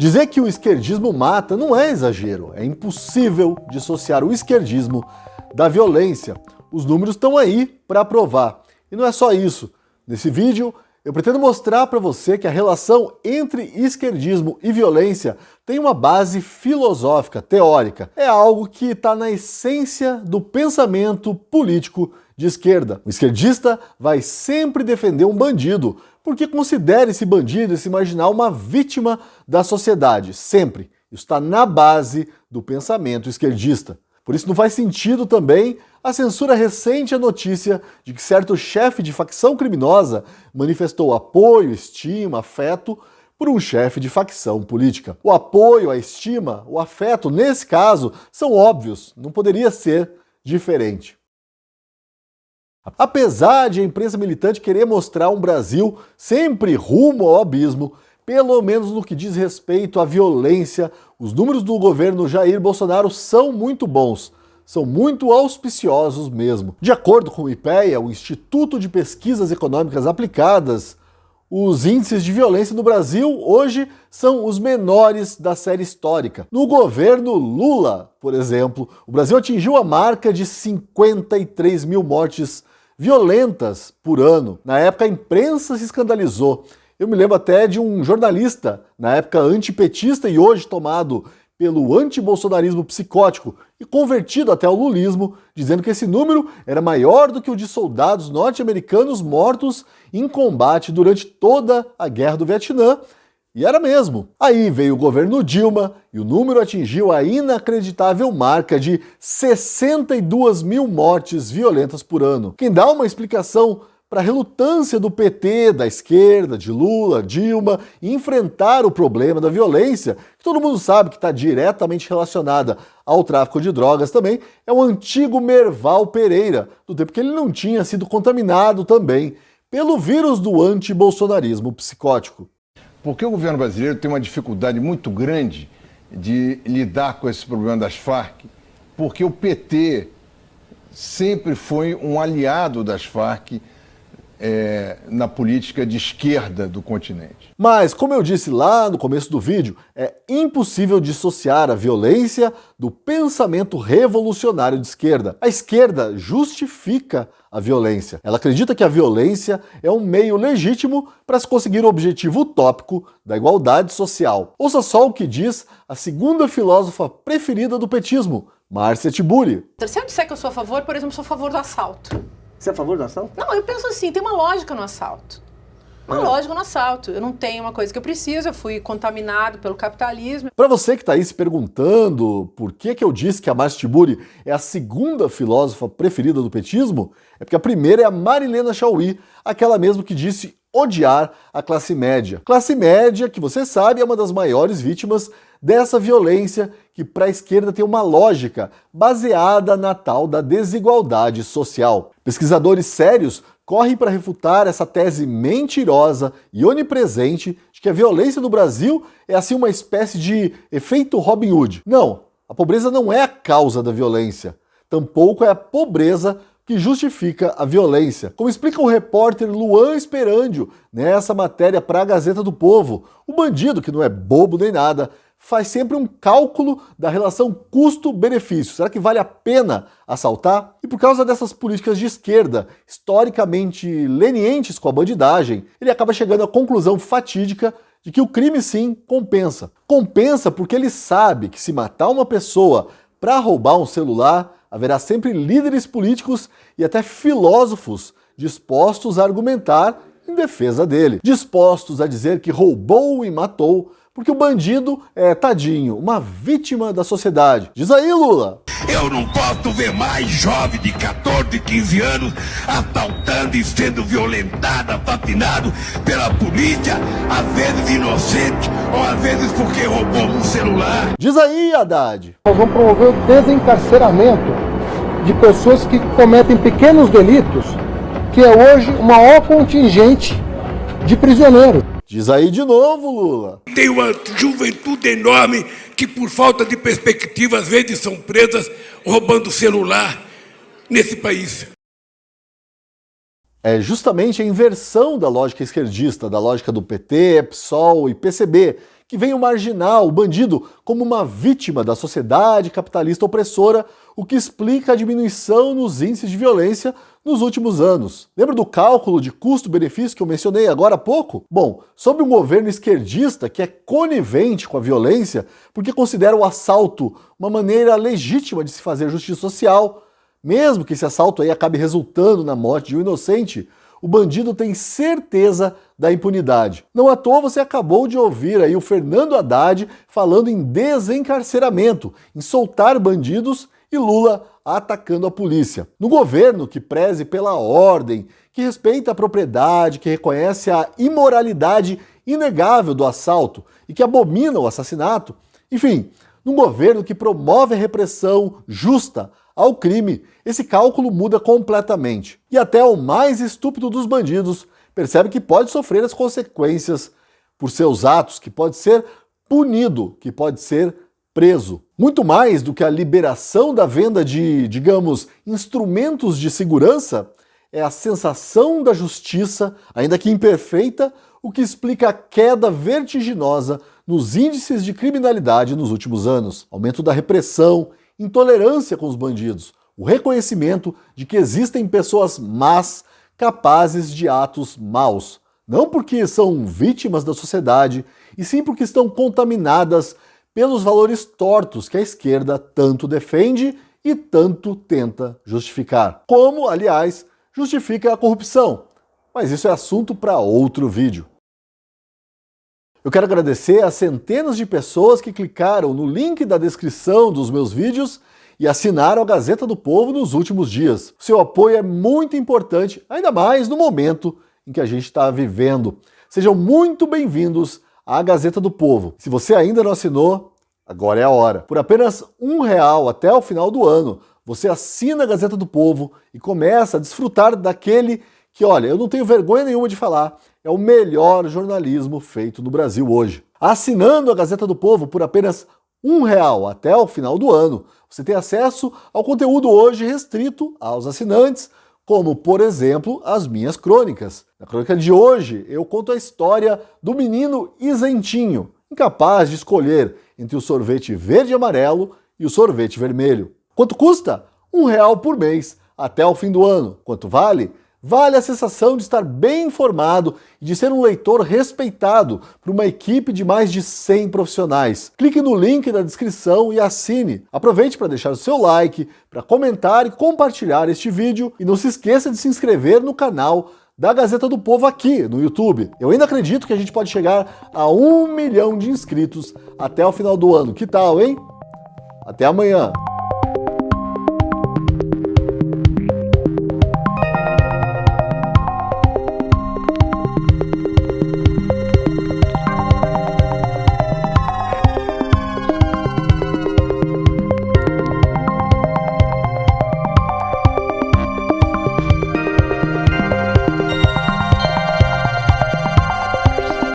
Dizer que o esquerdismo mata não é exagero, é impossível dissociar o esquerdismo da violência. Os números estão aí para provar. E não é só isso. Nesse vídeo, eu pretendo mostrar para você que a relação entre esquerdismo e violência tem uma base filosófica, teórica. É algo que está na essência do pensamento político de esquerda. O esquerdista vai sempre defender um bandido, porque considera esse bandido, esse marginal, uma vítima da sociedade. Sempre. Isso está na base do pensamento esquerdista. Por isso não faz sentido também a censura recente à notícia de que certo chefe de facção criminosa manifestou apoio, estima, afeto por um chefe de facção política. O apoio, a estima, o afeto, nesse caso, são óbvios, não poderia ser diferente. Apesar de a imprensa militante querer mostrar um Brasil sempre rumo ao abismo, pelo menos no que diz respeito à violência, os números do governo Jair Bolsonaro são muito bons, são muito auspiciosos mesmo. De acordo com o IPEA, o Instituto de Pesquisas Econômicas Aplicadas, os índices de violência no Brasil hoje são os menores da série histórica. No governo Lula, por exemplo, o Brasil atingiu a marca de 53 mil mortes violentas por ano. Na época, a imprensa se escandalizou. Eu me lembro até de um jornalista, na época antipetista e hoje tomado pelo antibolsonarismo psicótico e convertido até ao lulismo, dizendo que esse número era maior do que o de soldados norte-americanos mortos em combate durante toda a Guerra do Vietnã. E era mesmo. Aí veio o governo Dilma e o número atingiu a inacreditável marca de 62 mil mortes violentas por ano. Quem dá uma explicação para a relutância do PT, da esquerda, de Lula, Dilma, em enfrentar o problema da violência, que todo mundo sabe que está diretamente relacionada ao tráfico de drogas também, é o antigo Merval Pereira, do tempo que ele não tinha sido contaminado também pelo vírus do antibolsonarismo psicótico. Porque o governo brasileiro tem uma dificuldade muito grande de lidar com esse problema das Farc, porque o PT sempre foi um aliado das Farc na política de esquerda do continente. Mas, como eu disse lá no começo do vídeo, é impossível dissociar a violência do pensamento revolucionário de esquerda. A esquerda justifica a violência. Ela acredita que a violência é um meio legítimo para se conseguir o objetivo utópico da igualdade social. Ouça só o que diz a segunda filósofa preferida do petismo, Márcia Tiburi. Se eu disser que eu sou a favor, por exemplo, sou a favor do assalto. Você é a favor do assalto? Não, eu penso assim, tem uma lógica no assalto. Uma lógica no assalto. Eu não tenho uma coisa que eu preciso, eu fui contaminado pelo capitalismo. Para você que está aí se perguntando por que eu disse que a Márcia Tiburi é a segunda filósofa preferida do petismo, é porque a primeira é a Marilena Chaui, aquela mesmo que disse odiar a classe média. Classe média, que você sabe, é uma das maiores vítimas dessa violência que para a esquerda tem uma lógica baseada na tal da desigualdade social. Pesquisadores sérios correm para refutar essa tese mentirosa e onipresente de que a violência no Brasil é assim uma espécie de efeito Robin Hood. Não, a pobreza não é a causa da violência, tampouco é a pobreza que justifica a violência. Como explica o repórter Luan Esperandio nessa matéria para a Gazeta do Povo, o bandido, que não é bobo nem nada, faz sempre um cálculo da relação custo-benefício. Será que vale a pena assaltar? E por causa dessas políticas de esquerda, historicamente lenientes com a bandidagem, ele acaba chegando à conclusão fatídica de que o crime sim compensa. Compensa porque ele sabe que se matar uma pessoa para roubar um celular, haverá sempre líderes políticos e até filósofos dispostos a argumentar em defesa dele, dispostos a dizer que roubou e matou, porque o bandido é, tadinho, uma vítima da sociedade. Diz aí, Lula! Eu não posso ver mais jovem de 14, 15 anos assaltando e sendo violentado, assassinado pela polícia, às vezes inocente, ou às vezes porque roubou um celular. Diz aí, Haddad! Nós vamos promover o desencarceramento de pessoas que cometem pequenos delitos, que é hoje o maior contingente de prisioneiros. Diz aí de novo, Lula. Tem uma juventude enorme que, por falta de perspectiva, às vezes são presas roubando celular nesse país. É justamente a inversão da lógica esquerdista, da lógica do PT, PSOL e PCB, que venham marginar o bandido como uma vítima da sociedade capitalista opressora, o que explica a diminuição nos índices de violência nos últimos anos. Lembra do cálculo de custo-benefício que eu mencionei agora há pouco? Bom, sob um governo esquerdista que é conivente com a violência porque considera o assalto uma maneira legítima de se fazer justiça social, mesmo que esse assalto aí acabe resultando na morte de um inocente, o bandido tem certeza da impunidade. Não à toa você acabou de ouvir aí o Fernando Haddad falando em desencarceramento, em soltar bandidos, e Lula atacando a polícia. No governo que preze pela ordem, que respeita a propriedade, que reconhece a imoralidade inegável do assalto e que abomina o assassinato, enfim, num governo que promove a repressão justa ao crime, esse cálculo muda completamente. E até o mais estúpido dos bandidos percebe que pode sofrer as consequências por seus atos, que pode ser punido, que pode ser preso. Muito mais do que a liberação da venda de, digamos, instrumentos de segurança, é a sensação da justiça, ainda que imperfeita, o que explica a queda vertiginosa nos índices de criminalidade nos últimos anos. Aumento da repressão, intolerância com os bandidos, o reconhecimento de que existem pessoas más capazes de atos maus. Não porque são vítimas da sociedade, e sim porque estão contaminadas pelos valores tortos que a esquerda tanto defende e tanto tenta justificar. Como, aliás, justifica a corrupção. Mas isso é assunto para outro vídeo. Eu quero agradecer às centenas de pessoas que clicaram no link da descrição dos meus vídeos e assinaram a Gazeta do Povo nos últimos dias. O seu apoio é muito importante, ainda mais no momento em que a gente está vivendo. Sejam muito bem-vindos à Gazeta do Povo. Se você ainda não assinou, agora é a hora. Por apenas R$1 até o final do ano, você assina a Gazeta do Povo e começa a desfrutar daquele que, olha, eu não tenho vergonha nenhuma de falar, é o melhor jornalismo feito no Brasil hoje. Assinando a Gazeta do Povo por apenas R$1 até o final do ano, você tem acesso ao conteúdo hoje restrito aos assinantes, como, por exemplo, as minhas crônicas. Na crônica de hoje, eu conto a história do menino isentinho, incapaz de escolher entre o sorvete verde e amarelo e o sorvete vermelho. Quanto custa? R$1 por mês, até o fim do ano. Quanto vale? Vale a sensação de estar bem informado e de ser um leitor respeitado por uma equipe de mais de 100 profissionais. Clique no link da descrição e assine. Aproveite para deixar o seu like, para comentar e compartilhar este vídeo e não se esqueça de se inscrever no canal da Gazeta do Povo aqui no YouTube. Eu ainda acredito que a gente pode chegar a 1 milhão de inscritos até o final do ano. Que tal, hein? Até amanhã!